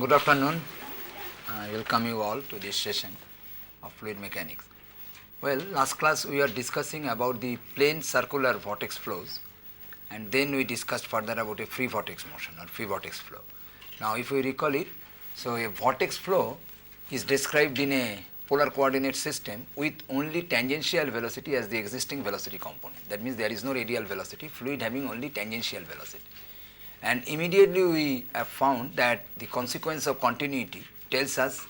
Good afternoon. I welcome you all to this session of fluid mechanics. Well, last class we are discussing about the plane circular vortex flows, and then we discussed further about a free vortex motion or free vortex flow. Now, if we recall it, so a vortex flow is described in a polar coordinate system with only tangential velocity as the existing velocity component. That means there is no radial velocity, fluid having only tangential velocity. And immediately we have found that the consequence of continuity tells us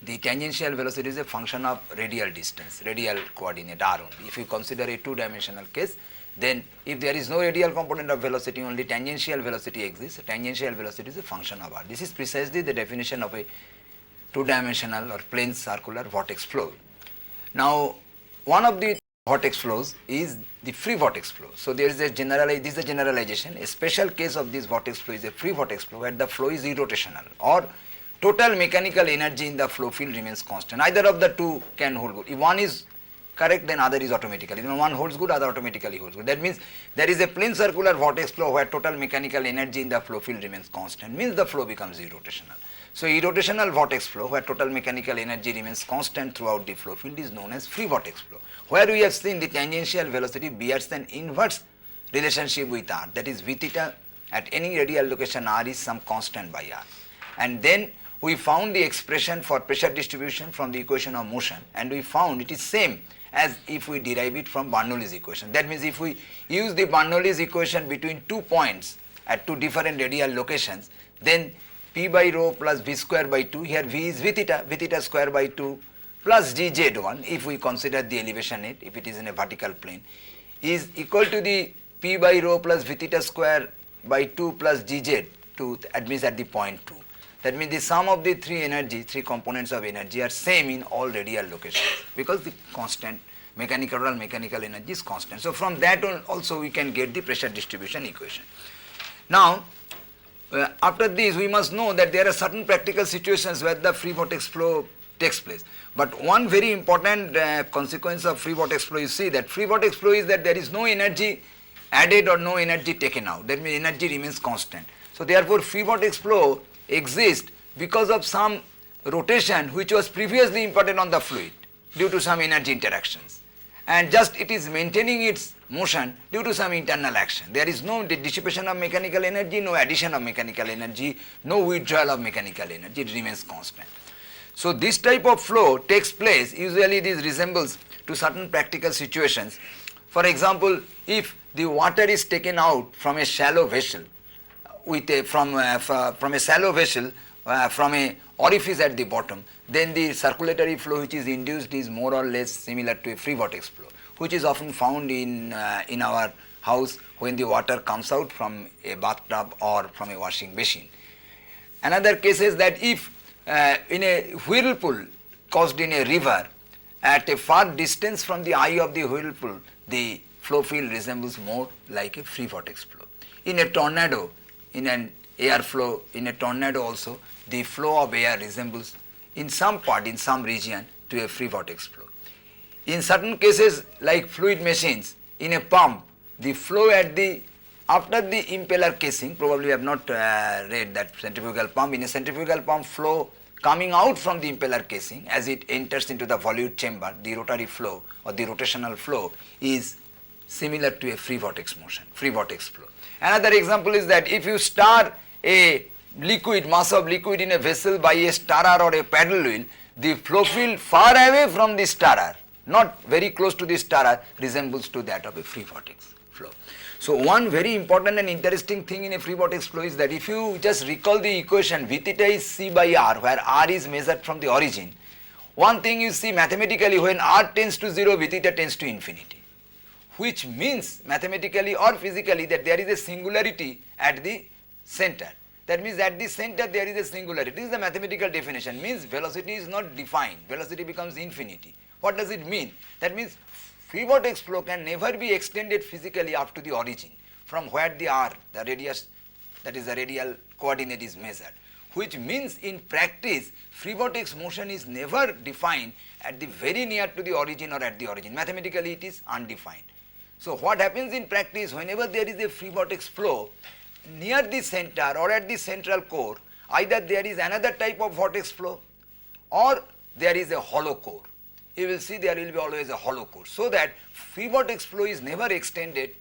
the tangential velocity is a function of radial distance, radial coordinate r only. If you consider a two-dimensional case, then if there is no radial component of velocity, only tangential velocity exists. Tangential velocity is a function of r. This is precisely the definition of a two-dimensional or plane circular vortex flow. Now, one of the vortex flows is the free vortex flow. So there is a this is a generalization. A special case of this vortex flow is a free vortex flow where the flow is irrotational or total mechanical energy in the flow field remains constant. Either of the two can hold good. If one is correct, then other is automatically. When one holds good, other automatically holds good. That means there is a plane circular vortex flow where total mechanical energy in the flow field remains constant, means the flow becomes irrotational. So irrotational vortex flow where total mechanical energy remains constant throughout the flow field is known as free vortex flow, where we have seen the tangential velocity bears an inverse relationship with r, that is v theta at any radial location r is some constant by r. And then we found the expression for pressure distribution from the equation of motion, and we found it is same as if we derive it from Bernoulli's equation. That means if we use the Bernoulli's equation between 2 points at 2 different radial locations, then P by rho plus V square by 2, here V is V theta square by 2 plus dz1, if we consider the elevation it, if it is in a vertical plane, is equal to the P by rho plus V theta square by 2 plus dz2, that means at the point 2. That means the sum of the three components of energy are same in all radial locations, because the constant mechanical energy is constant. So from that on also we can get the pressure distribution equation. Now, after this we must know that there are certain practical situations where the free vortex flow takes place. But one very important consequence of free vortex flow, you see that free vortex flow is that there is no energy added or no energy taken out. That means energy remains constant. So therefore free vortex flow exists because of some rotation which was previously imparted on the fluid due to some energy interactions, and just it is maintaining its motion due to some internal action. There is no dissipation of mechanical energy, no addition of mechanical energy, no withdrawal of mechanical energy, it remains constant. So this type of flow takes place, usually this resembles to certain practical situations. For example, if the water is taken out from a shallow vessel, from a shallow vessel, from a orifice at the bottom, then the circulatory flow which is induced is more or less similar to a free vortex flow, which is often found in our house when the water comes out from a bathtub or from a washing machine. Another case is that if in a whirlpool caused in a river, at a far distance from the eye of the whirlpool, the flow field resembles more like a free vortex flow. In a tornado, in an airflow, in a tornado also, the flow of air resembles in some part, in some region, to a free vortex flow. In certain cases like fluid machines, in a pump, the flow at the after the impeller casing, probably you have not read that centrifugal pump, in a centrifugal pump flow coming out from the impeller casing as it enters into the volute chamber, the rotary flow or the rotational flow is similar to a free vortex motion, free vortex flow. Another example is that if you stir a liquid, mass of liquid in a vessel by a stirrer or a paddle wheel, the flow field far away from the stirrer, not very close to the stirrer, resembles to that of a free vortex flow. So one very important and interesting thing in a free vortex flow is that if you just recall the equation V theta is C by R, where R is measured from the origin, one thing you see mathematically, when R tends to 0, V theta tends to infinity, which means mathematically or physically that there is a singularity at the center. That means at the center there is a singularity. This is the mathematical definition, means velocity is not defined, velocity becomes infinity. What does it mean? That means free vortex flow can never be extended physically up to the origin from where the r, the radius, that is the radial coordinate is measured, which means in practice free vortex motion is never defined at the very near to the origin or at the origin. Mathematically it is undefined. So what happens in practice, whenever there is a free vortex flow near the center or at the central core, either there is another type of vortex flow or there is a hollow core. You will see there will be always a hollow core, so that free vortex flow is never extended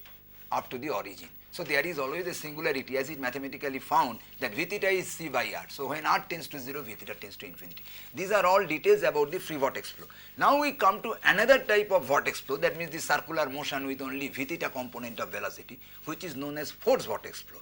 up to the origin. So there is always a singularity, as it mathematically found that V theta is C by R. So when R tends to 0, V theta tends to infinity. These are all details about the free vortex flow. Now we come to another type of vortex flow, that means the circular motion with only V theta component of velocity, which is known as force vortex flow.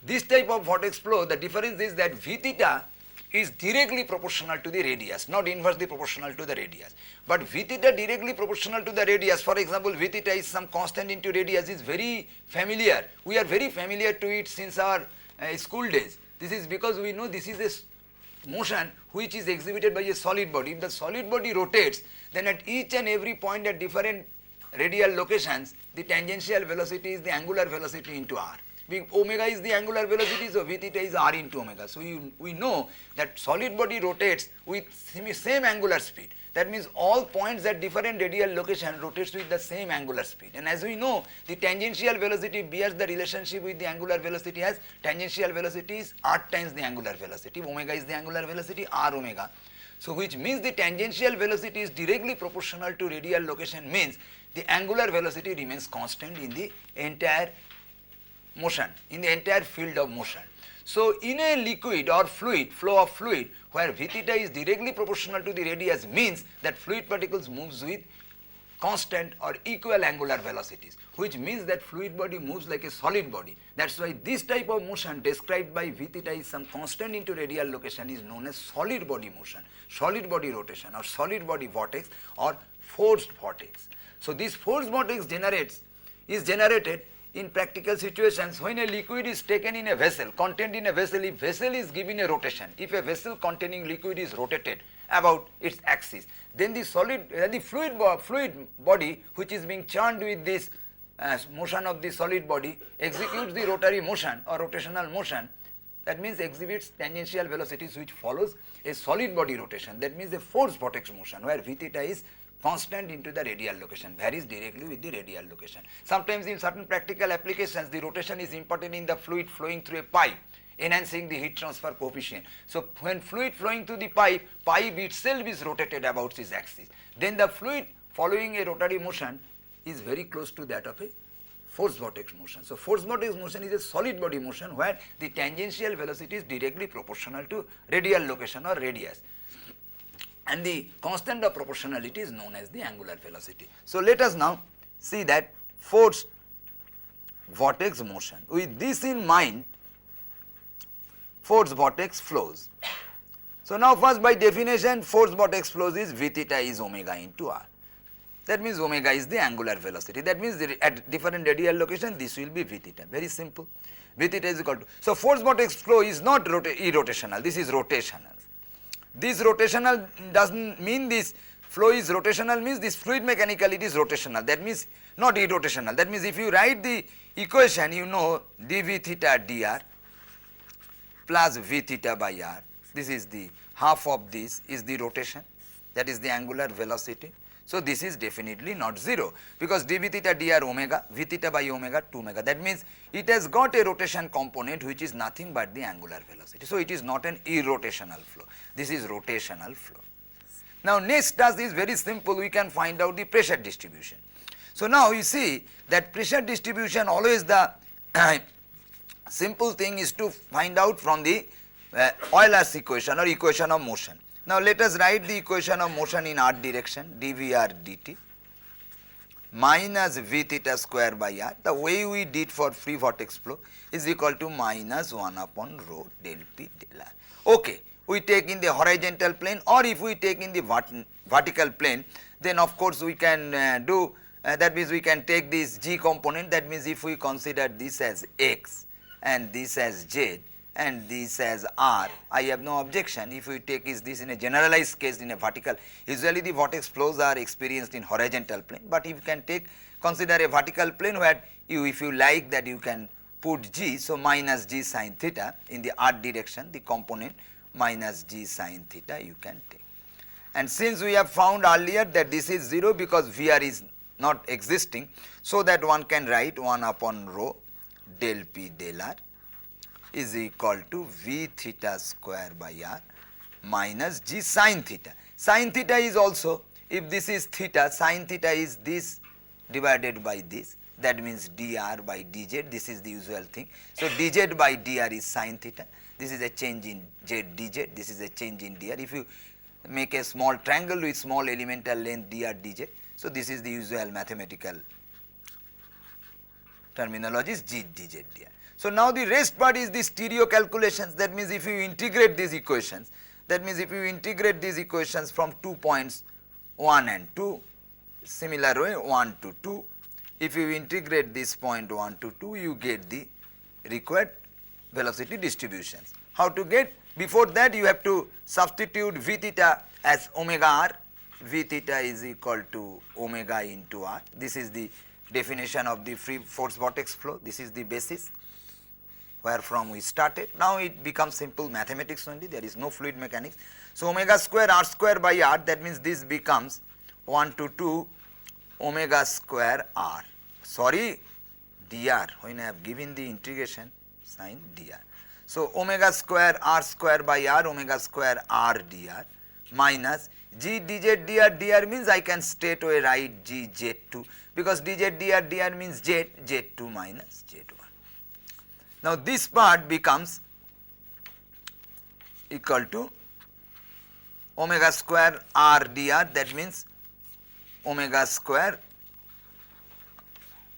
This type of vortex flow, the difference is that V theta is directly proportional to the radius, not inversely proportional to the radius. But V theta directly proportional to the radius, for example, V theta is some constant into radius, is very familiar. We are very familiar to it since our school days. This is because we know this is a motion which is exhibited by a solid body. If the solid body rotates, then at each and every point at different radial locations, the tangential velocity is the angular velocity into r. Omega is the angular velocity, so V theta is r into omega. So we know that solid body rotates with same angular speed. That means all points at different radial location rotates with the same angular speed. And as we know, the tangential velocity bears the relationship with the angular velocity as tangential velocity is r times the angular velocity. Omega is the angular velocity, r omega. So which means the tangential velocity is directly proportional to radial location, means the angular velocity remains constant in the entire motion, in the entire field of motion. So in a liquid or fluid, flow of fluid, where V theta is directly proportional to the radius, means that fluid particles moves with constant or equal angular velocities, which means that fluid body moves like a solid body. That's why this type of motion described by V theta is some constant into radial location is known as solid body motion, solid body rotation, or solid body vortex, or forced vortex. So this forced vortex is generated in practical situations when a liquid is taken in a vessel, contained in a vessel. If vessel is given a rotation, if a vessel containing liquid is rotated about its axis, then the fluid body which is being churned with this motion of the solid body executes the rotary motion or rotational motion. That means exhibits tangential velocities which follows a solid body rotation. That means a forced vortex motion, where V theta is constant into the radial location, varies directly with the radial location. Sometimes in certain practical applications, the rotation is important in the fluid flowing through a pipe, enhancing the heat transfer coefficient. So when fluid flowing through the pipe itself is rotated about its axis, then the fluid following a rotary motion is very close to that of a forced vortex motion. So forced vortex motion is a solid body motion where the tangential velocity is directly proportional to radial location or radius, and the constant of proportionality is known as the angular velocity. So let us now see that forced vortex motion. With this in mind, forced vortex flows. So now first, by definition, forced vortex flows is V theta is omega into r. That means omega is the angular velocity. That means at different radial location this will be V theta. Very simple. V theta is equal to. So forced vortex flow is not irrotational. This is rotational. This rotational doesn't mean this flow is rotational, means this fluid mechanical it is rotational. That means not irrotational. That means if you write the equation, you know dv theta dr plus v theta by r. This is the half of this is the rotation, that is the angular velocity. So this is definitely not 0, because dv theta dr omega, v theta by omega 2 omega. That means it has got a rotation component which is nothing but the angular velocity. So it is not an irrotational flow. This is rotational flow. Now next task is very simple. We can find out the pressure distribution. So now you see that pressure distribution, always the simple thing is to find out from the Euler's equation or equation of motion. Now let us write the equation of motion in r direction, dvr dt minus v theta square by r. The way we did for free vortex flow is equal to minus 1 upon rho del p del r. Okay, we take in the horizontal plane, or if we take in the vertical plane, then of course we can do, that means we can take this g component. That means if we consider this as x and this as z and this as r, I have no objection. If we take this in a generalized case in a vertical, usually the vortex flows are experienced in horizontal plane, but if you can consider a vertical plane where if you like that you can put g, so minus g sin theta in the r direction, the component minus g sin theta you can take. And since we have found earlier that this is 0 because Vr is not existing, so that one can write 1 upon rho del p del r is equal to V theta square by r minus G sin theta. Sin theta is also, if this is theta, sin theta is this divided by this, that means dr by dz, this is the usual thing. So, dz by dr is sin theta, this is a change in z dz, this is a change in dr. If you make a small triangle with small elemental length dr dz, so this is the usual mathematical terminology is g dz dr. So, now the rest part is the stereo calculations, that means if you integrate these equations, that means if you integrate these equations from 2 points 1 and 2, similar way 1 to 2, if you integrate this point 1 to 2, you get the required velocity distributions. How to get? Before that you have to substitute V theta as omega r, V theta is equal to omega into r. This is the definition of the free force vortex flow, this is the basis where from we started. Now it becomes simple mathematics only, there is no fluid mechanics. So, omega square r square by r, that means this becomes 1 to 2 omega square r, sorry dr, when I have given the integration sign dr. So, omega square r square by r, omega square r dr minus g dz dr, dr means I can straight away write g z2, because dz dr, dr means z, z2 minus z1. Now, this part becomes equal to omega square r dr, that means omega square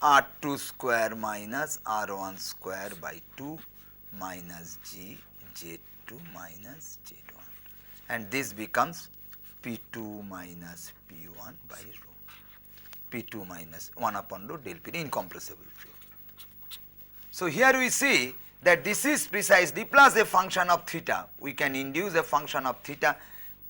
r2 square minus r1 square by 2 minus g z2 minus z1, and this becomes P2 minus P1 by rho, P2 minus 1 upon rho del P incompressible flow. So, here we see that this is precisely plus a function of theta, we can induce a function of theta,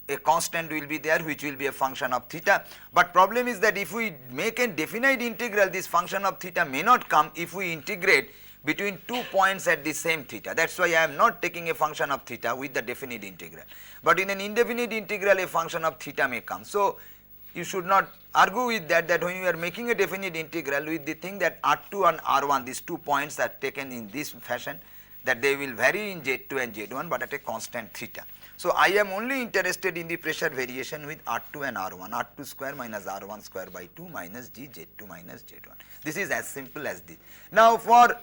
a constant will be there which will be a function of theta, but problem is that if we make a definite integral, this function of theta may not come if we integrate between 2 points at the same theta. That is why I am not taking a function of theta with the definite integral, but in an indefinite integral a function of theta may come. So, you should not argue with that, that when you are making a definite integral with the thing that R2 and R1, these 2 points are taken in this fashion, that they will vary in Z2 and Z1, but at a constant theta. So, I am only interested in the pressure variation with R2 and R1, R2 square minus R1 square by 2 minus G Z2 minus Z1. This is as simple as this. Now, for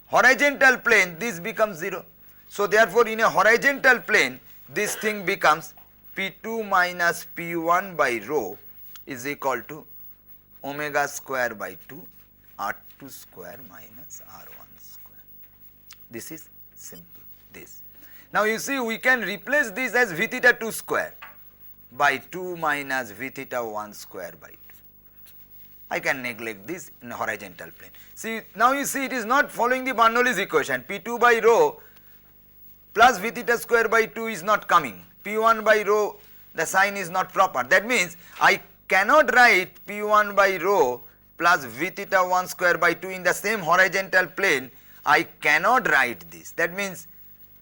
horizontal plane this becomes 0. So, therefore, in a horizontal plane this thing becomes P2 minus P1 by rho is equal to omega square by 2 R2 square minus R1 square. This is simple, this. Now, you see we can replace this as V theta 2 square by 2 minus V theta 1 square by 2. I can neglect this in horizontal plane. See, now you see it is not following the Bernoulli's equation, P2 by rho plus V theta square by 2 is not coming, P1 by rho the sign is not proper. That means, I cannot write P1 by rho plus V theta 1 square by 2 in the same horizontal plane, I cannot write this. That means,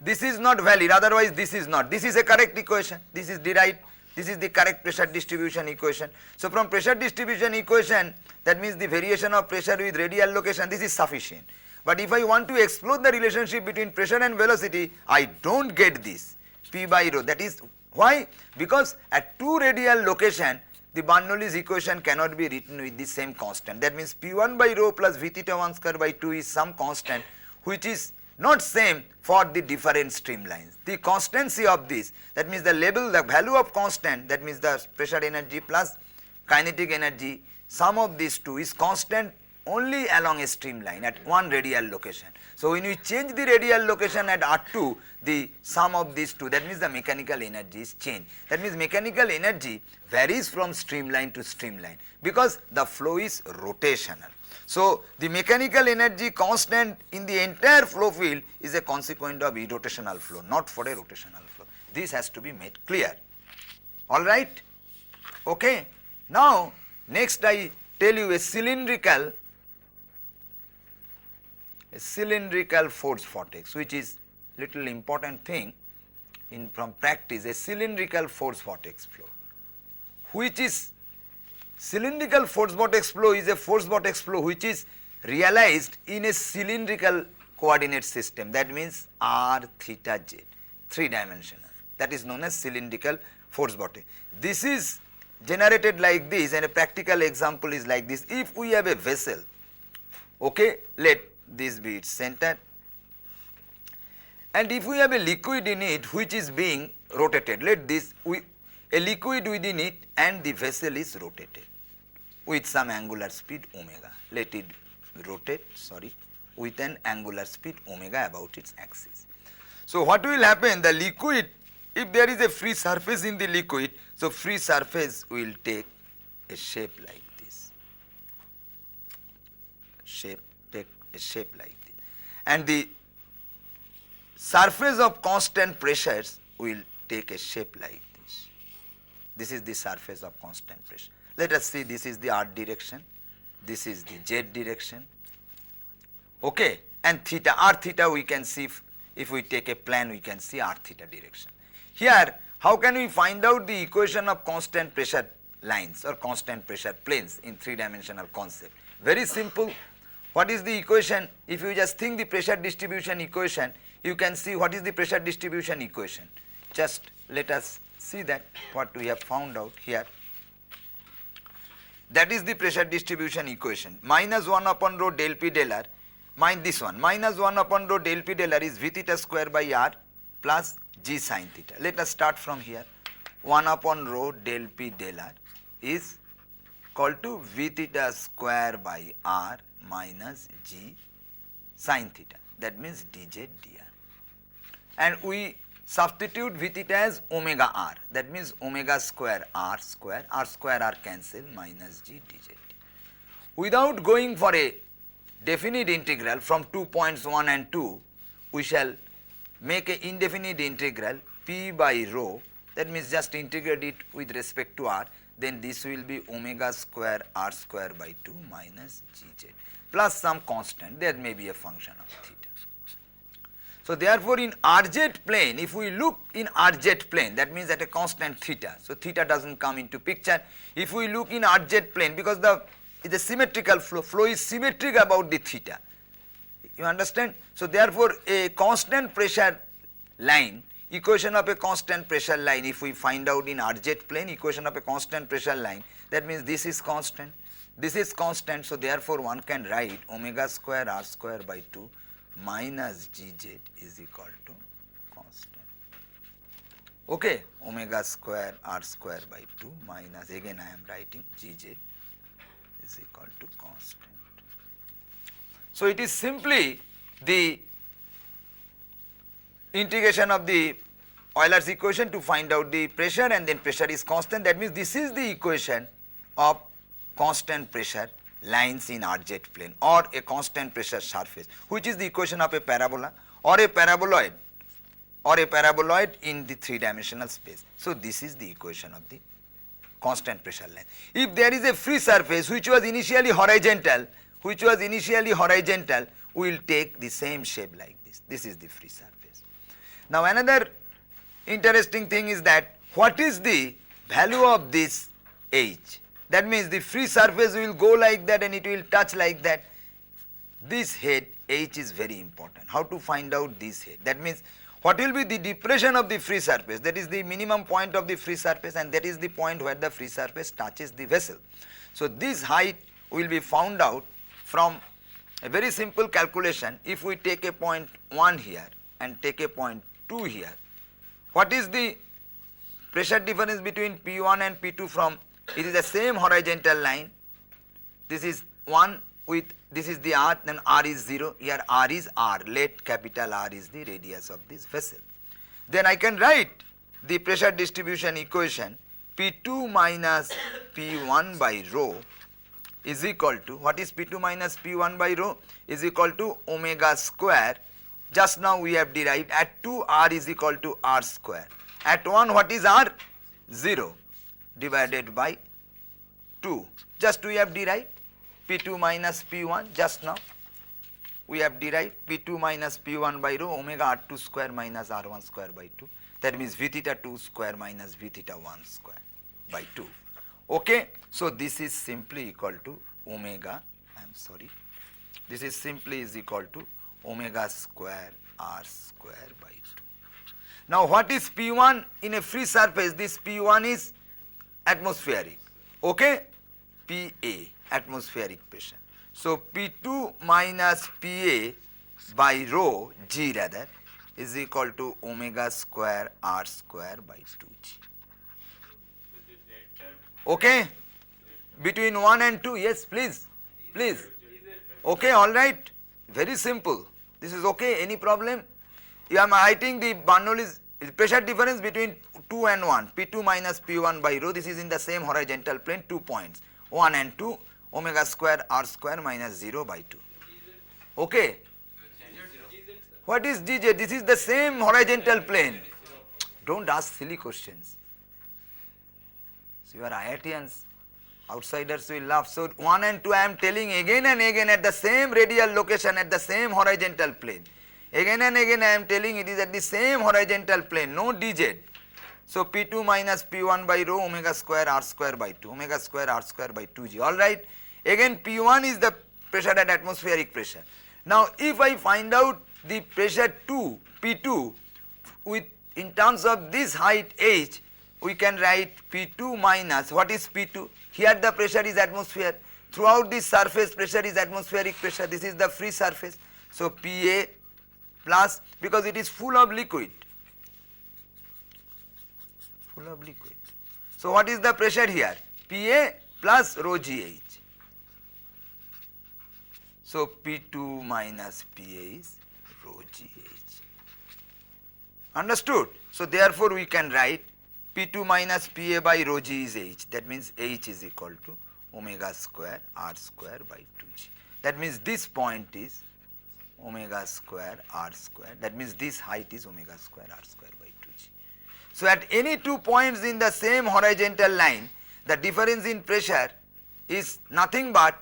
this is not valid, otherwise this is not. This is a correct equation, this is derived, this is the correct pressure distribution equation. So, from pressure distribution equation, that means the variation of pressure with radial location, this is sufficient. But if I want to explore the relationship between pressure and velocity, I do not get this P by rho. That is why? Because at 2 radial location, the Bernoulli's equation cannot be written with the same constant. That means, P1 by rho plus V theta 1 square by 2 is some constant which is not same for the different streamlines. The constancy of this, that means the level, the value of constant, that means the pressure energy plus kinetic energy, sum of these two is constant only along a streamline at 1 radial location. So, when we change the radial location at R2, the sum of these two, that means the mechanical energy is changed. That means mechanical energy varies from streamline to streamline because the flow is rotational. So, the mechanical energy constant in the entire flow field is a consequence of a rotational flow, not for a rotational flow. This has to be made clear. All right? Okay. Now, next I tell you a cylindrical force vortex, which is little important thing in from practice, a cylindrical force vortex flow, which is cylindrical force vortex flow is a force vortex flow which is realized in a cylindrical coordinate system, that means r theta z, 3-dimensional, that is known as cylindrical force body. This is generated like this, and a practical example is like this. If we have a vessel, okay, let this be its center, and if we have a liquid in it which is being rotated, let this a liquid within it, and the vessel is rotated with some angular speed omega. Let it rotate, with an angular speed omega about its axis. So what will happen? The liquid, if there is a free surface in the liquid, so free surface will take a shape like this. Take a shape like this. And the surface of constant pressures will take a shape like this. This is the surface of constant pressure. Let us see, this is the r direction, this is the z direction, okay, and theta, r theta we can see, if we take a plan we can see r theta direction. Here, how can we find out the equation of constant pressure lines or constant pressure planes in 3-dimensional concept? Very simple. What is the equation? If you just think the pressure distribution equation, you can see what is the pressure distribution equation. Just let us see that what we have found out here. That is the pressure distribution equation. Minus 1 upon rho del P del R, this one, minus 1 upon rho del P del R is V theta square by R plus G sin theta. Let us start from here. 1 upon rho del P del R is equal to V theta square by R minus G sin theta. That means dz dr. And we substitute V theta as omega r, that means omega square r are cancel, minus g dz. Without going for a definite integral from 2 points 1 and 2, we shall make an indefinite integral p by rho, that means just integrate it with respect to r, then this will be omega square r square by 2 minus gz plus some constant, there may be a function of theta. So therefore, in RZ plane, if we look in RZ plane, that means at a constant theta, so theta does not come into picture. If we look in RZ plane, because the symmetrical flow is symmetric about the theta, you understand? So therefore, a constant pressure line, equation of a constant pressure line, if we find out in RZ plane, equation of a constant pressure line, that means this is constant, so therefore one can write omega square r square by 2 minus gz is equal to constant. Okay, omega square r square by 2 minus, again I am writing gz is equal to constant. So it is simply the integration of the Euler's equation to find out the pressure, and then pressure is constant. That means this is the equation of constant pressure lines in RZ plane or a constant pressure surface, which is the equation of a parabola or a paraboloid in the 3-dimensional space. So this is the equation of the constant pressure line. If there is a free surface which was initially horizontal, we will take the same shape like this. This is the free surface. Now another interesting thing is that what is the value of this h? That means the free surface will go like that and it will touch like that. This head h is very important. How to find out this head? That means what will be the depression of the free surface? That is the minimum point of the free surface, and that is the point where the free surface touches the vessel. So this height will be found out from a very simple calculation. If we take a point 1 here and take a point 2 here, what is the pressure difference between P1 and P2 from? It is the same horizontal line. This is 1 with, this is the r, then r is 0, here r is r, let capital R is the radius of this vessel. Then I can write the pressure distribution equation P2 minus P1 by rho is equal to, what is P2 minus P1 by rho? Is equal to omega square. Just now we have derived at 2 r is equal to r square. At 1 what is r? 0 divided by 2. Just we have derived P2 minus P1 just now. We have derived P2 minus P1 by rho omega r2 square minus r1 square by 2. That means V theta 2 square minus V theta 1 square by 2. Okay. So this is simply equal to omega, this is simply is equal to omega square r square by 2. Now what is P1 in a free surface? This P1 is atmospheric, okay? PA, atmospheric pressure. So P2 minus PA by rho g rather is equal to omega square r square by 2g. Okay? Between 1 and 2, yes, please, please. Okay, all right. Very simple. This is okay. Any problem? I am writing the Bernoulli's pressure difference between 2 and 1. P2 minus P1 by rho. This is in the same horizontal plane, 2 points. 1 and 2, omega square r square minus 0 by 2. Okay. What is dz? This is the same horizontal plane. Don't ask silly questions. So you are IITians. Outsiders will laugh. So 1 and 2 I am telling again and again at the same radial location, at the same horizontal plane. Again and again I am telling it is at the same horizontal plane, no dz. So P2 minus P1 by rho omega square r square by 2, omega square r square by 2g. Alright. Again P1 is the pressure at atmospheric pressure. Now if I find out the pressure 2, P2 with in terms of this height h, we can write P2 minus, what is P2? Here the pressure is atmosphere. Throughout this surface pressure is atmospheric pressure. This is the free surface. So PA plus, because it is full of liquid. Full of liquid. So what is the pressure here? PA plus rho GH. So P2 minus PA is rho GH. Understood? So therefore we can write P2 minus PA by rho G is H. That means H is equal to omega square r square by 2g. That means this point is omega square r square. That means this height is omega square r square by 2g. So at any 2 points in the same horizontal line, the difference in pressure is nothing but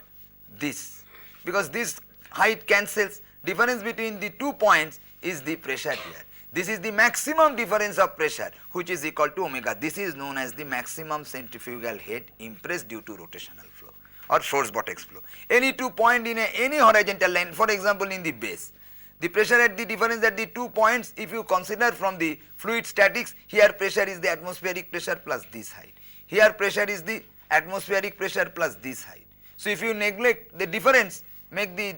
this, because this height cancels. Difference between the 2 points is the pressure here. This is the maximum difference of pressure, which is equal to omega. This is known as the maximum centrifugal head impressed due to rotational flow or force vortex flow. Any 2 point in any horizontal line, for example in the base, the pressure at the difference at the 2 points, if you consider from the fluid statics, here pressure is the atmospheric pressure plus this height. Here pressure is the atmospheric pressure plus this height. So if you neglect the difference, make the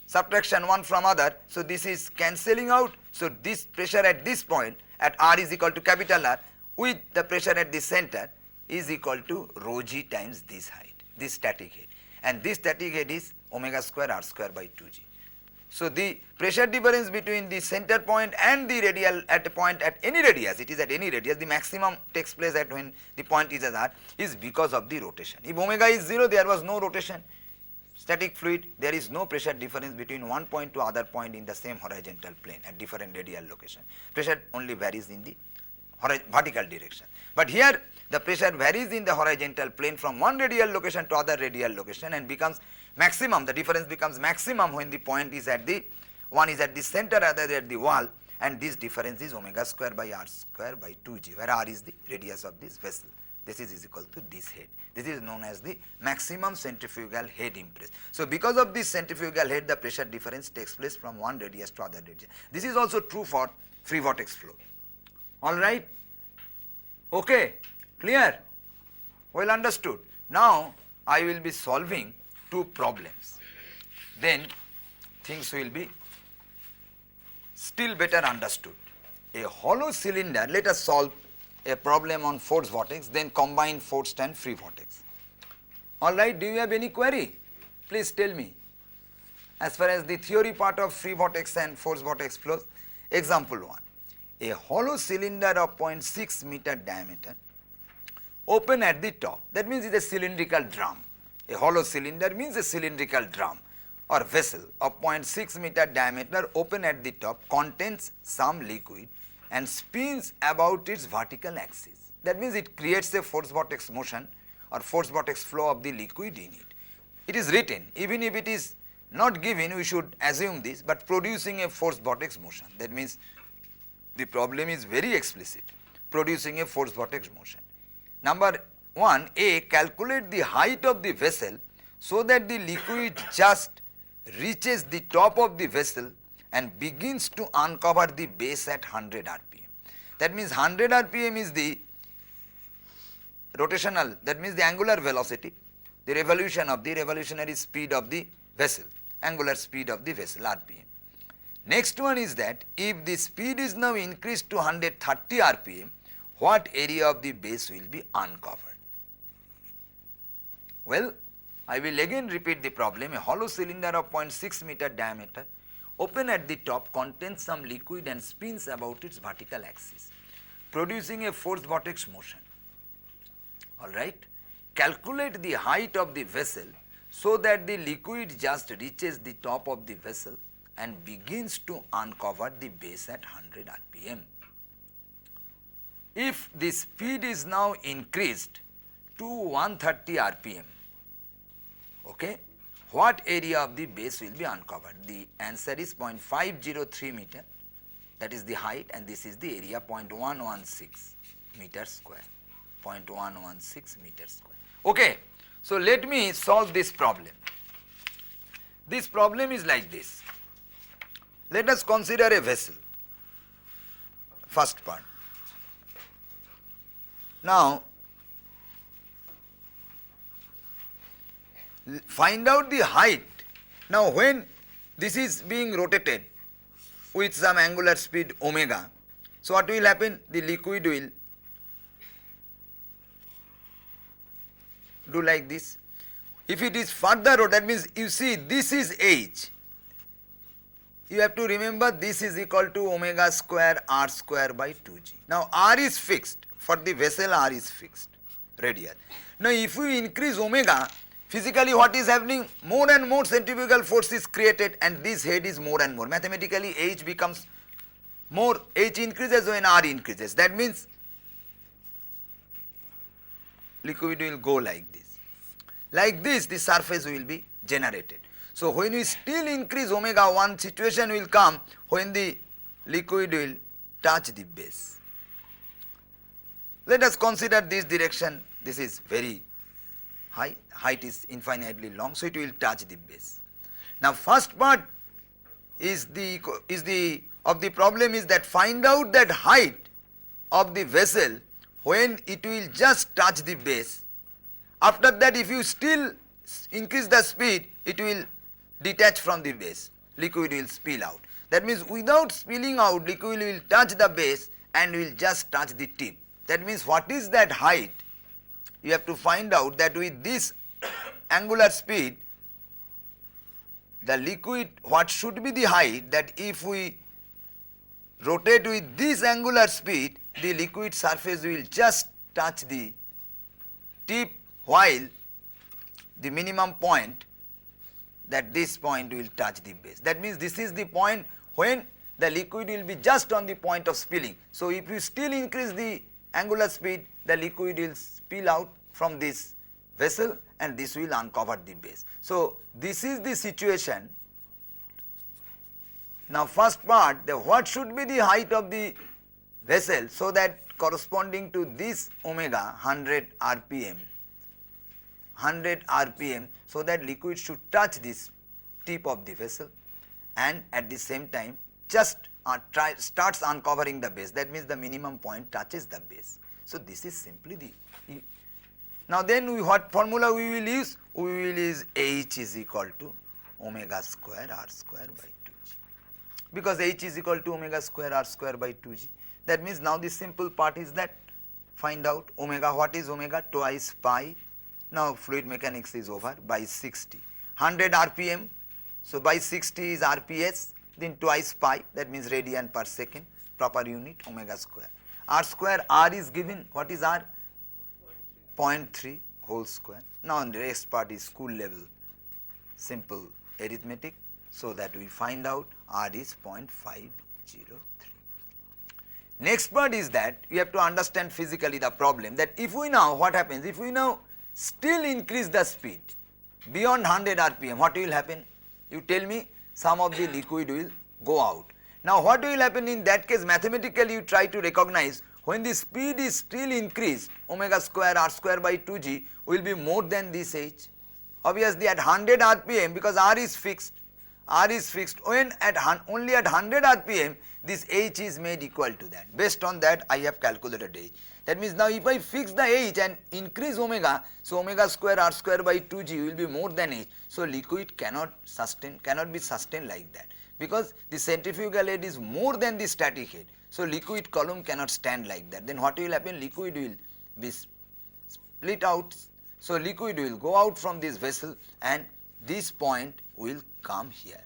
subtraction one from other, so this is cancelling out. So this pressure at this point at r is equal to capital R with the pressure at the center is equal to rho g times this height, this static head, and this static head is omega square r square by 2g. So the pressure difference between the center point and the radial at a point at any radius, it is at any radius, the maximum takes place at when the point is at r, is because of the rotation. If omega is 0, there was no rotation. Static fluid, there is no pressure difference between one point to other point in the same horizontal plane at different radial location. Pressure only varies in the vertical direction. But here the pressure varies in the horizontal plane from one radial location to other radial location and becomes maximum. The difference becomes maximum when the point is at the, one is at the center, other at the wall, and this difference is omega square by r square by 2g, where r is the radius of this vessel. This is equal to this head. This is known as the maximum centrifugal head impress. So because of this centrifugal head, the pressure difference takes place from one radius to other radius. This is also true for free vortex flow. All right? Okay, clear? Well understood. Now I will be solving 2 problems. Then things will be still better understood. A hollow cylinder, let us solve a problem on force vortex, then combine forced and free vortex. All right, do you have any query? Please tell me. As far as the theory part of free vortex and force vortex flows, example 1. A hollow cylinder of 0.6 meter diameter, open at the top. That means it is a cylindrical drum. A hollow cylinder means a cylindrical drum or vessel of 0.6 meter diameter, open at the top, contains some liquid and spins about its vertical axis. That means it creates a force vortex motion or force vortex flow of the liquid in it. It is written, even if it is not given, we should assume this, but producing a force vortex motion. That means the problem is very explicit, producing a force vortex motion. Number 1, A, calculate the height of the vessel so that the liquid just reaches the top of the vessel and begins to uncover the base at 100 rpm. That means 100 rpm is the rotational, that means the angular velocity, the revolution of the revolutionary speed of the vessel, angular speed of the vessel rpm. Next one is that if the speed is now increased to 130 rpm, what area of the base will be uncovered? Well, I will again repeat the problem. A hollow cylinder of 0.6 meter diameter, open at the top, contains some liquid and spins about its vertical axis, producing a forced vortex motion. Alright, calculate the height of the vessel so that the liquid just reaches the top of the vessel and begins to uncover the base at 100 rpm. If the speed is now increased to 130 rpm, okay, what area of the base will be uncovered? The answer is 0.503 meter, that is the height, and this is the area 0.116 meter square, 0.116 meter square. Okay, so let me solve this problem. This problem is like this. Let us consider a vessel, first part. Now, find out the height. Now, when this is being rotated with some angular speed omega, so what will happen? The liquid will do like this. If it is further, that means you see this is h. You have to remember this is equal to omega square r square by 2g. Now, r is fixed. For the vessel, r is fixed, radial. Now, if we increase omega, physically what is happening? More and more centrifugal force is created and this head is more and more. Mathematically, h becomes more, h increases when r increases. That means liquid will go like this. Like this, the surface will be generated. So, when we still increase omega, one situation will come when the liquid will touch the base. Let us consider this direction. This is very high, height is infinitely long, so it will touch the base. Now, first part is the problem is that find out that height of the vessel when it will just touch the base. After that, if you still increase the speed, it will detach from the base, liquid will spill out. That means without spilling out, liquid will touch the base and will just touch the tip. That means what is that height? You have to find out that with this angular speed, the liquid, what should be the height, that if we rotate with this angular speed, the liquid surface will just touch the tip, while the minimum point, that this point will touch the base. That means this is the point when the liquid will be just on the point of spilling. So, if you still increase the angular speed, the liquid will spill out from this vessel and this will uncover the base. So, this is the situation. Now, first part, what should be the height of the vessel, so that corresponding to this omega 100 rpm, so that liquid should touch this tip of the vessel and at the same time just starts uncovering the base. That means the minimum point touches the base. So, this is simply the. Now, then what formula we will use? We will use h is equal to omega square r square by 2g, because h is equal to omega square r square by 2g. That means now the simple part is that find out omega. What is omega? Twice pi. Now, fluid mechanics is over by 60. 100 rpm. So, by 60 is rps, then twice pi, that means radian per second, proper unit omega square. R square, r is given, what is r? 0.3 whole square. Now, the rest part is school level simple arithmetic, so that we find out r is 0.503. Next part is that you have to understand physically the problem, that if we now, what happens? If we now still increase the speed beyond 100 rpm, what will happen? You tell me, some of the liquid will go out. Now, what will happen in that case? Mathematically, you try to recognize when the speed is still increased, omega square r square by 2g will be more than this h. Obviously, at 100 rpm, because r is fixed, R is fixed when at only at 100 rpm this H is made equal to that. Based on that I have calculated H. That means now if I fix the H and increase omega, so omega square R square by 2g will be more than H. So liquid cannot be sustained like that, because the centrifugal head is more than the static head. So liquid column cannot stand like that. Then what will happen? Liquid will be split out. So liquid will go out from this vessel and this point will come here.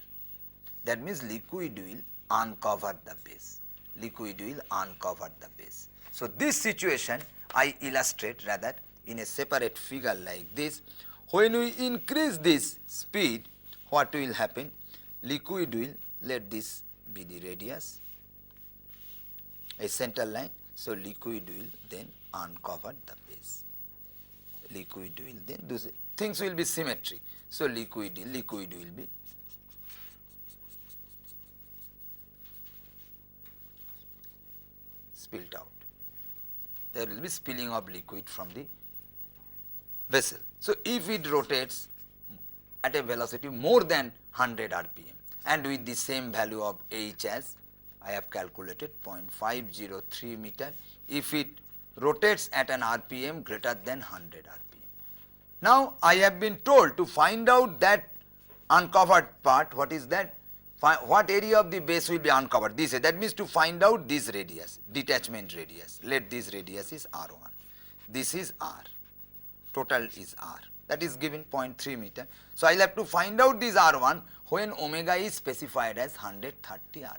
That means liquid will uncover the base. Liquid will uncover the base. So this situation I illustrate rather in a separate figure like this. When we increase this speed, what will happen? Liquid will, let this be the radius, a center line. So liquid will then uncover the base. Liquid will then do, things will be symmetric. So liquid will be spilled out. There will be spilling of liquid from the vessel. So if it rotates at a velocity more than 100 rpm and with the same value of H as I have calculated 0.503 meter, if it rotates at an rpm greater than 100 rpm. Now I have been told to find out that uncovered part. What is that? What area of the base will be uncovered? This, that means to find out this radius, detachment radius. Let this radius is R1. This is R. Total is R. That is given 0.3 meter. So I will have to find out this R1 when omega is specified as 130 rpm.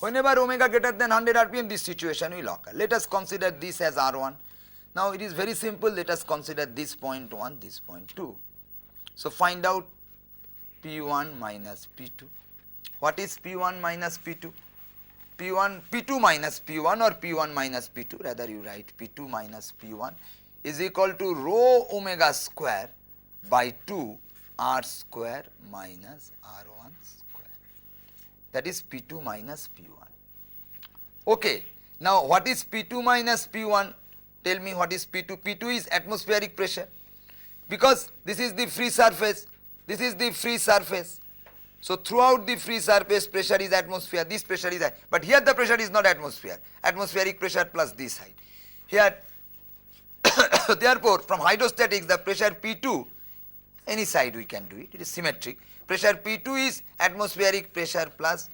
Whenever omega greater than 100 rpm, this situation will occur. Let us consider this as R1. Now it is very simple. Let us consider this point 1, this point 2. So find out P1 minus P2. What is P1 minus P2? P2 minus P1 or P1 minus P2, rather you write P2 minus P1 is equal to rho omega square by 2 R square minus R1 square. That is P2 minus P1. Okay. Now what is P2 minus P1? Tell me what is P2. P2 is atmospheric pressure, because this is the free surface. This is the free surface. So throughout the free surface pressure is atmosphere, this pressure is high. But here the pressure is not atmosphere, atmospheric pressure plus this height. Here therefore from hydrostatics the pressure P2, any side we can do it, it is symmetric. Pressure P2 is atmospheric pressure plus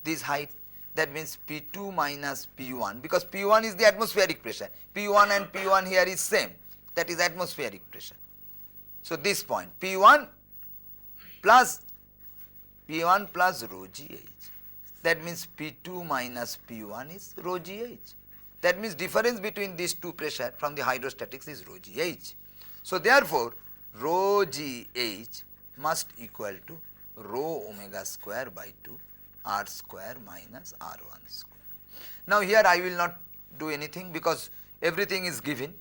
this height. That means P2 minus P1, because P1 is the atmospheric pressure. P1 and P1 here is same, that is atmospheric pressure. So this point P1 plus rho gh, that means P2 minus P1 is rho gh. That means difference between these two pressure from the hydrostatics is rho gh. So therefore rho gh must equal to rho omega square by 2 R square minus R1 square. Now here I will not do anything because everything is given.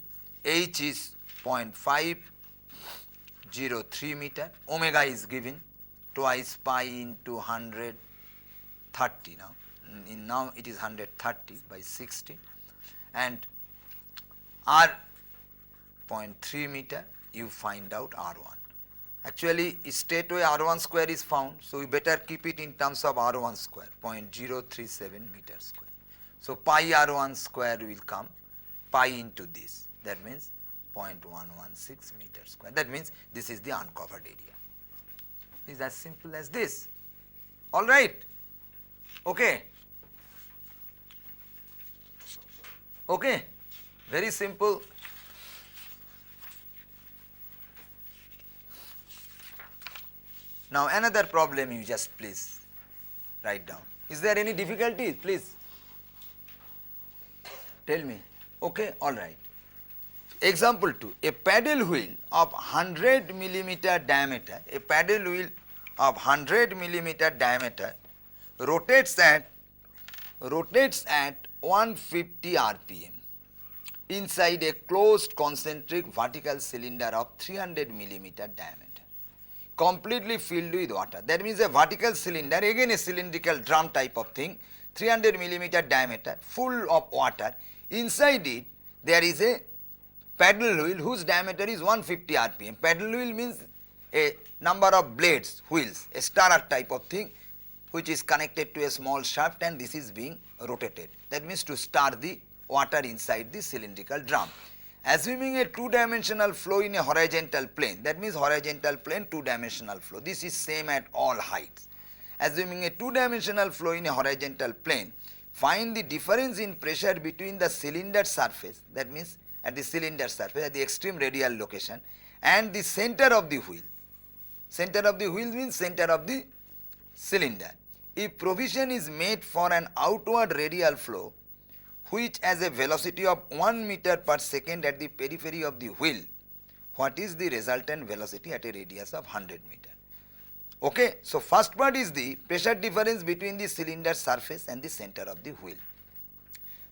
H is 0.503 meter, omega is given twice pi into 130 now. Now it is 130 by 60 and R 0.3 meter, you find out R1. Actually straightway R1 square is found, so we better keep it in terms of R1 square, 0.037 meter square. So pi R1 square will come, pi into this, that means 0.116 meter square. That means this is the uncovered area. It is as simple as this. All right. Okay. Okay. Very simple. Now another problem you just please write down. Is there any difficulty? Please tell me. Okay, all right. Example 2. A paddle wheel of 100 millimeter diameter, a paddle wheel of 100 millimeter diameter rotates at 150 rpm inside a closed concentric vertical cylinder of 300 millimeter diameter, completely filled with water. That means a vertical cylinder, again a cylindrical drum type of thing, 300 millimeter diameter, full of water. Inside it there is a paddle wheel whose diameter is 150 rpm. Paddle wheel means a number of blades, wheels, a stirrer type of thing which is connected to a small shaft, and this is being rotated. That means to stir the water inside the cylindrical drum. Assuming a two-dimensional flow in a horizontal plane, that means horizontal plane two-dimensional flow. This is same at all heights. Assuming a two-dimensional flow in a horizontal plane, find the difference in pressure between the cylinder surface, that means at the cylinder surface at the extreme radial location, and the center of the wheel. Center of the wheel means center of the cylinder. If provision is made for an outward radial flow which has a velocity of 1 meter per second at the periphery of the wheel, what is the resultant velocity at a radius of 100 meter? Okay, so first part is the pressure difference between the cylinder surface and the center of the wheel.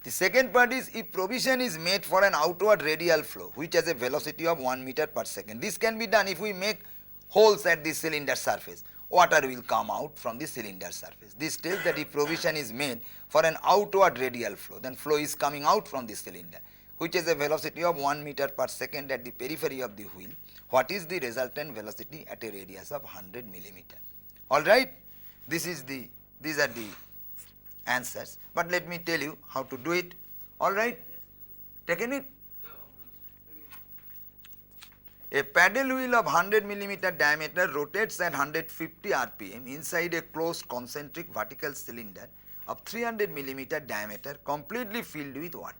The second part is if provision is made for an outward radial flow which has a velocity of 1 meter per second. This can be done if we make holes at the cylinder surface. Water will come out from the cylinder surface. This tells that if provision is made for an outward radial flow, then flow is coming out from the cylinder which has a velocity of 1 meter per second at the periphery of the wheel. What is the resultant velocity at a radius of 100 millimeter? Alright, these are the answers, but let me tell you how to do it. Alright, taken it? A paddle wheel of 100 millimeter diameter rotates at 150 rpm inside a closed concentric vertical cylinder of 300 millimeter diameter completely filled with water.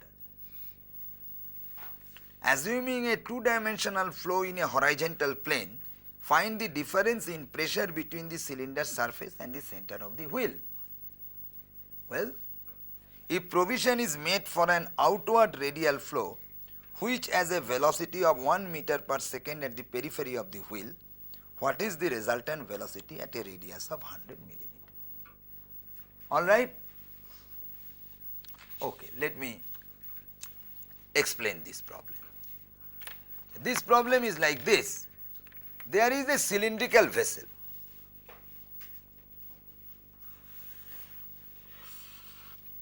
Assuming a two-dimensional flow in a horizontal plane, find the difference in pressure between the cylinder surface and the center of the wheel. Well, if provision is made for an outward radial flow which has a velocity of 1 meter per second at the periphery of the wheel, what is the resultant velocity at a radius of 100 millimeter? Alright? Okay, let me explain this problem. This problem is like this. There is a cylindrical vessel.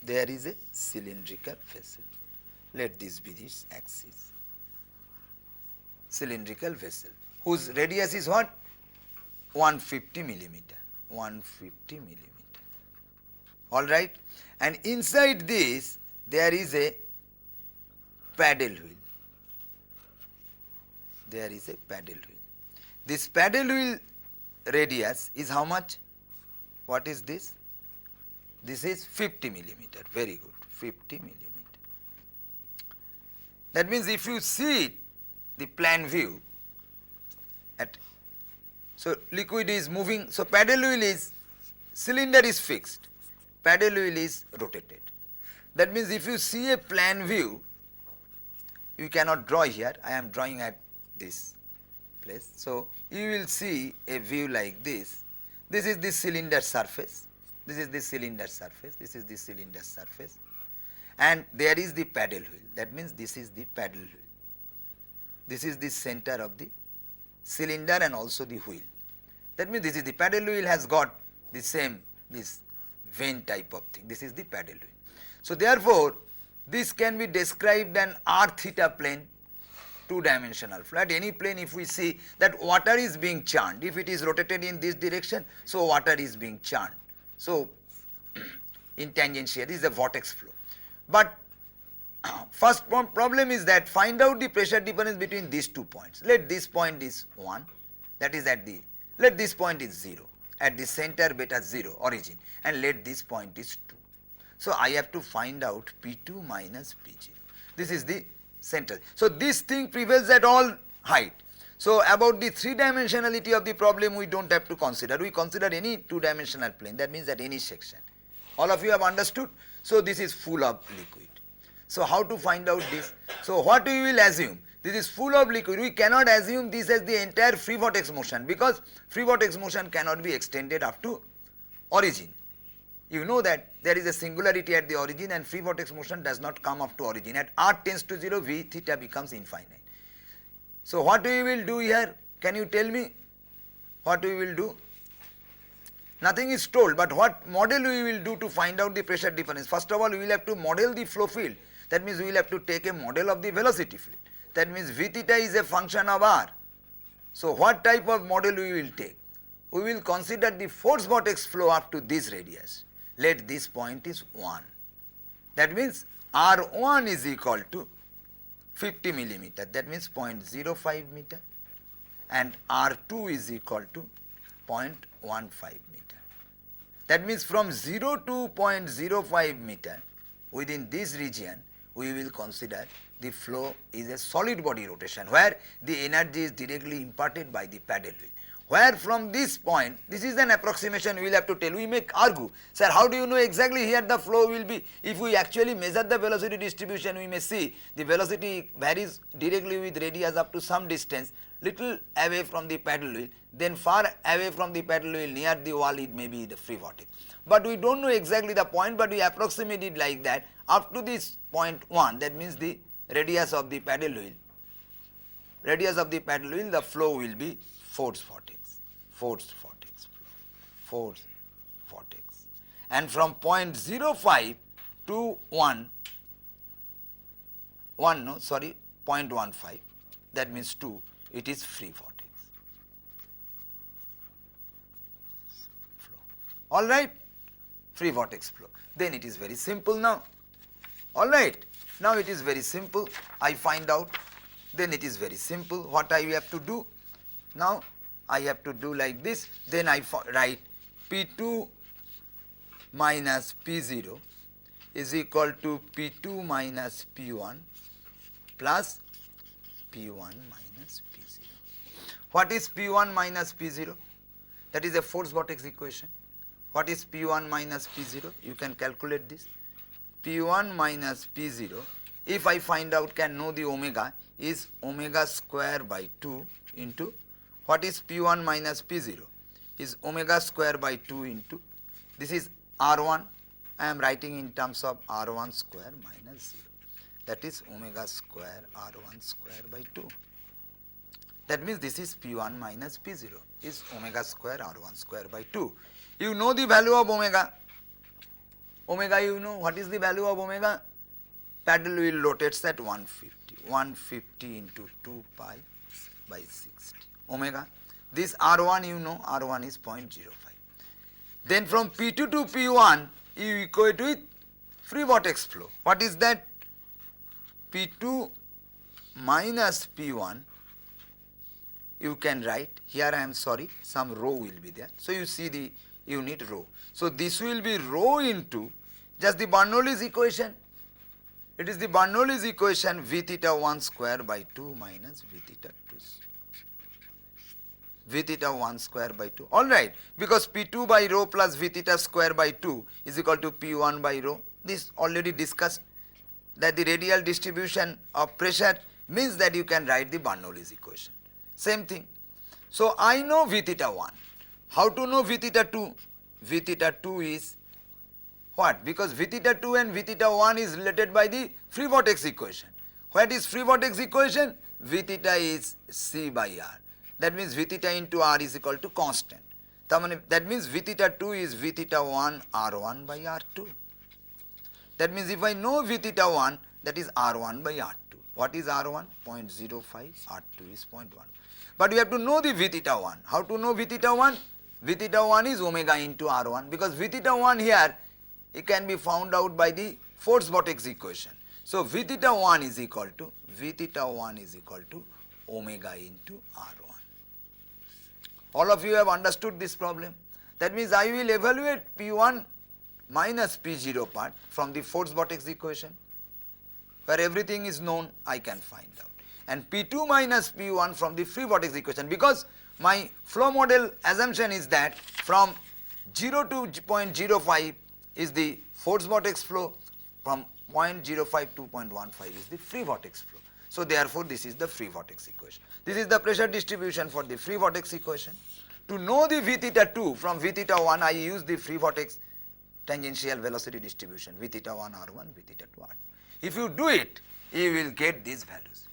There is a cylindrical vessel. Let this be this axis. Cylindrical vessel whose radius is what? 150 millimeter. 150 millimeter. Alright? And inside this there is a paddle wheel. There is a paddle wheel. This paddle wheel radius is how much? What is this? This is 50 millimeter. Very good. 50 millimeter. That means if you see it, the plan view, so liquid is moving, so paddle wheel is, cylinder is fixed, paddle wheel is rotated. That means if you see a plan view, you cannot draw here, I am drawing at this place. So you will see a view like this. This is the cylinder surface, this is the cylinder surface, this is the cylinder surface, and there is the paddle wheel. That means this is the paddle wheel. This is the center of the cylinder and also the wheel. That means this is the paddle wheel has got the same, this vein type of thing. This is the paddle wheel. So therefore, this can be described an r theta plane, two-dimensional flow. At any plane if we see that water is being churned, if it is rotated in this direction, so water is being churned. So in tangential, this is a vortex flow. But first problem is that find out the pressure difference between these 2 points. Let this point is 1, that is at the, let this point is 0, at the center beta 0 origin, and let this point is 2. So I have to find out P2 minus P0. This is the center. So this thing prevails at all height. So about the three-dimensionality of the problem we don't have to consider. We consider any two-dimensional plane, that means at any section. All of you have understood? So this is full of liquid. So how to find out this? So what we will assume? This is full of liquid. We cannot assume this as the entire free vortex motion, because free vortex motion cannot be extended up to origin. You know that there is a singularity at the origin and free vortex motion does not come up to origin. At r tends to 0, v theta becomes infinite. So what we will do here? Can you tell me what we will do? Nothing is told, but what model we will do to find out the pressure difference? First of all, we will have to model the flow field. That means we will have to take a model of the velocity field. That means v theta is a function of r. So what type of model we will take? We will consider the force vortex flow up to this radius. Let this point is 1. That means R1 is equal to 50 millimeter, that means 0.05 meter, and R2 is equal to 0.15 meter. That means from 0 to 0.05 meter, within this region we will consider the flow is a solid body rotation where the energy is directly imparted by the paddle wheel. Where from this point, this is an approximation we will have to tell, we may argue, sir, how do you know exactly here the flow will be? If we actually measure the velocity distribution, we may see the velocity varies directly with radius up to some distance, little away from the paddle wheel, then far away from the paddle wheel near the wall it may be the free vortex. But we don't know exactly the point, but we approximate it like that up to this point 1, that means the radius of the paddle wheel, the flow will be force vortex flow, force vortex. And from 0.05 to 0.15, that means 2, it is free vortex flow. All right, free vortex flow. Then it is very simple now. All right, now it is very simple. I find out, then it is very simple. What I have to do? Now I have to do like this. Then I write P2 minus P0 is equal to P2 minus P1 plus P1 minus P0. What is P1 minus P0? That is a force vortex equation. What is P1 minus P0? You can calculate this. P1 minus P0, if I find out, can know the omega, is omega square by 2 into, what is P1 minus P0? Is omega square by 2 into, this is R1, I am writing in terms of R1 square minus 0. That is omega square R1 square by 2. That means this is P1 minus P0 is omega square R1 square by 2. You know the value of omega. Omega, you know what is the value of omega? Paddle wheel rotates at 150 into 2 pi by 60. Omega. This R1 you know, R1 is 0.05. Then from P2 to P1 you equate with free vortex flow. What is that? P2 minus P1, you can write, here I am sorry, some rho will be there. So you see the unit rho. So this will be rho into just the Bernoulli's equation. It is the Bernoulli's equation V theta 1 square by 2 minus V theta 2. V theta 1 square by 2. Alright, because P2 by rho plus V theta square by 2 is equal to P1 by rho. This already discussed, that the radial distribution of pressure means that you can write the Bernoulli's equation. Same thing. So I know V theta 1. How to know V theta 2? V theta 2 is what? Because V theta 2 and V theta 1 is related by the free vortex equation. What is free vortex equation? V theta is C by R. That means V theta into R is equal to constant. That means V theta 2 is V theta 1 R1 by R2. That means if I know V theta 1, that is R1 by R2. What is R1? 0.05, R2 is 0.1. But we have to know the V theta 1. How to know V theta 1? V theta 1 is omega into R1, because V theta 1 here, it can be found out by the force vortex equation. So V theta 1 is equal to omega into R1. All of you have understood this problem. That means I will evaluate P1 minus P0 part from the force vortex equation, where everything is known, I can find out. And P2 minus P1 from the free vortex equation, because my flow model assumption is that from 0 to 0.05 is the force vortex flow, from 0.05 to 0.15 is the free vortex flow. So therefore this is the free vortex equation. This is the pressure distribution for the free vortex equation. To know the V theta 2 from V theta 1, I use the free vortex tangential velocity distribution, V theta 1 R1, V theta 2 R2. If you do it, you will get these values.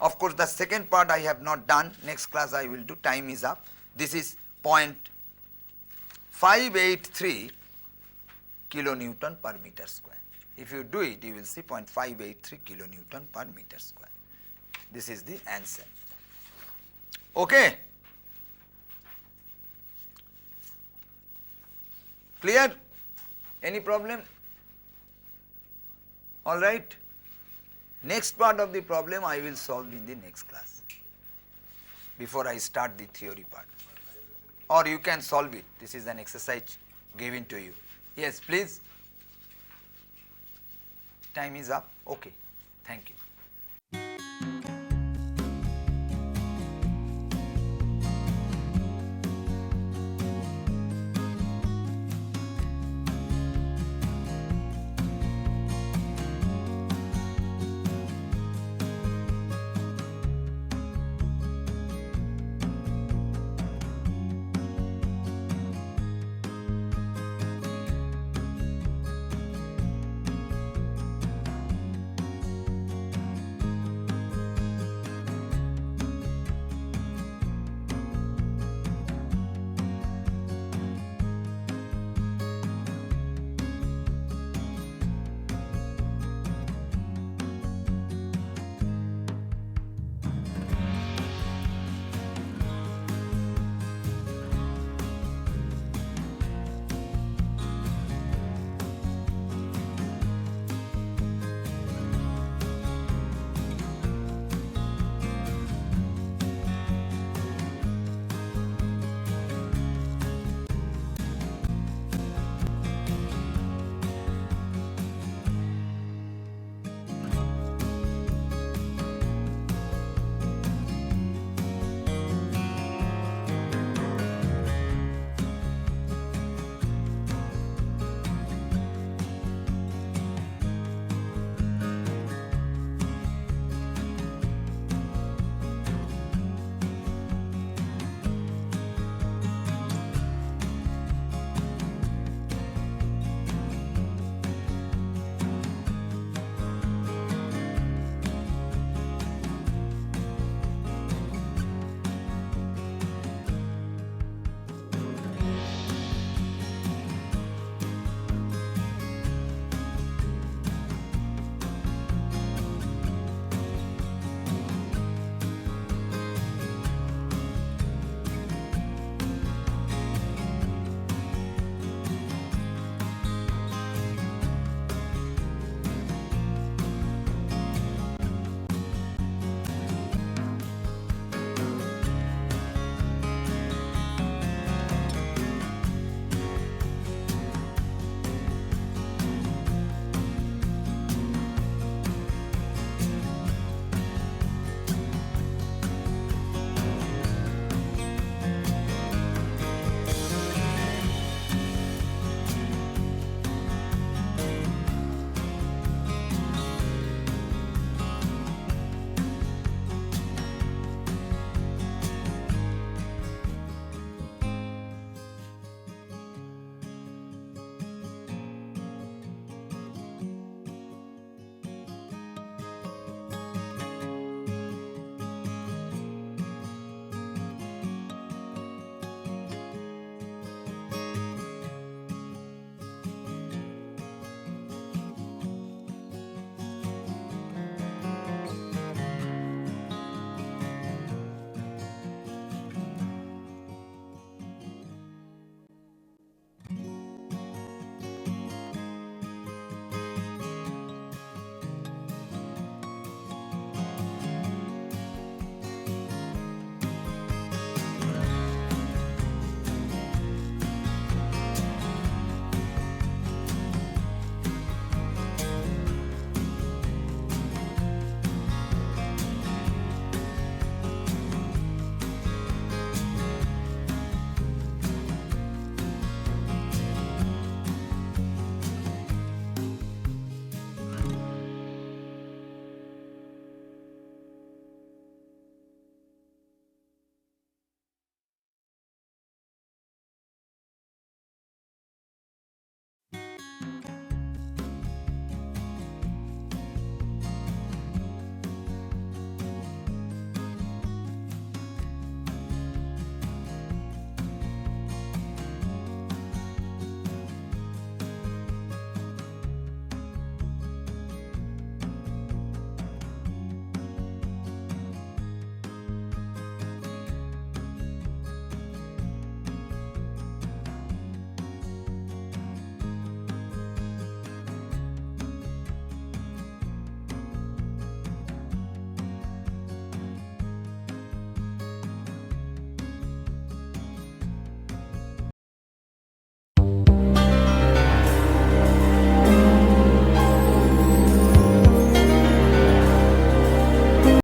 Of course, the second part I have not done. Next class I will do. Time is up. This is 0.583 kilonewton per meter square. If you do it, you will see 0.583 kilonewton per meter square. This is the answer. Okay? Clear? Any problem? All right? Next part of the problem I will solve in the next class before I start the theory part. Or you can solve it. This is an exercise given to you. Yes, please. Time is up. Okay. Thank you.